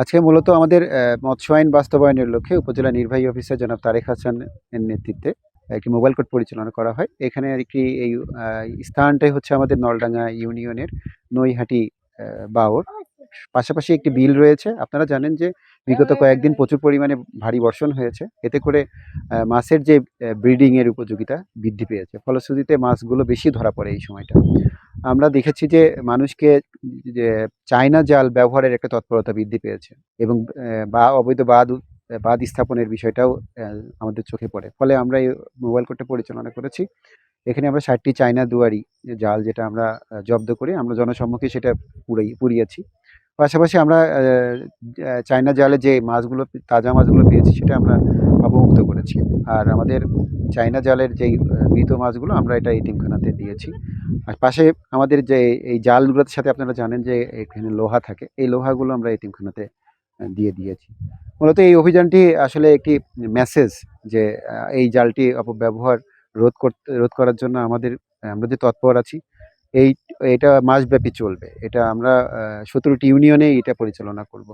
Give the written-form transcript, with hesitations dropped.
আজকে মূলত আমাদের মৎস্য আইন বাস্তবায়নের লক্ষ্যে উপজেলা নির্বাহী অফিসার জনাব তারেক হাসান এর নেতৃত্বে একটি মোবাইল কোর্ট পরিচালনা করা হয়। এখানে আরকি এই স্থানটাই হচ্ছে আমাদের নলডাঙ্গা ইউনিয়নের নৈহাটি বাওর। পাশাপাশি একটি বিল রয়েছে। আপনারা জানেন যে বিগত কয়েকদিন প্রচুর পরিমাণে ভারী বর্ষণ হয়েছে। এতে করে মাছের যে ব্রিডিং এর উপযোগিতা বৃদ্ধি পেয়েছে। ফলশ্রুতিতে মাছগুলো বেশি ধরা পড়ে এই সময়টা। আমরা দেখেছি যে মানুষকে যে চায়না জাল ব্যবহারের একটা তৎপরতা বৃদ্ধি পেয়েছে এবং বা অবৈধ বাঁধ স্থাপনের বিষয়টাও আমাদের চোখে পড়ে। ফলে আমরা এই মোবাইল কোর্টটা পরিচালনা করেছি। এখানে আমরা ৬০ টি চায়না দুয়ারি জাল যেটা আমরা জব্দ করে আমরা জনসম্মুখে সেটা পুড়িয়েছি। পাশাপাশি আমরা চায়না জালে যে মাছগুলো তাজা মাছগুলো পেয়েছি সেটা আমরা অবমুক্ত করেছি। আর আমাদের চায়না জালের যেই মৃত মাছগুলো আমরা এটা এতিমখানাতে দিয়েছি। আর পাশে আমাদের যে এই জালগুলোর সাথে আপনারা জানেন যে এখানে লোহা থাকে। এই লোহাগুলো আমরা এতিমখানাতে দিয়ে দিয়েছি। মূলত এই অভিযানটি আসলে একটি মেসেজ যে এই জালটি অপব্যবহার রোধ করার জন্য আমরা যে তৎপর আছি এই এটা মাসব্যাপী চলবে। এটা আমরা ১৭টি ইউনিয়নে এটা পরিচালনা করব।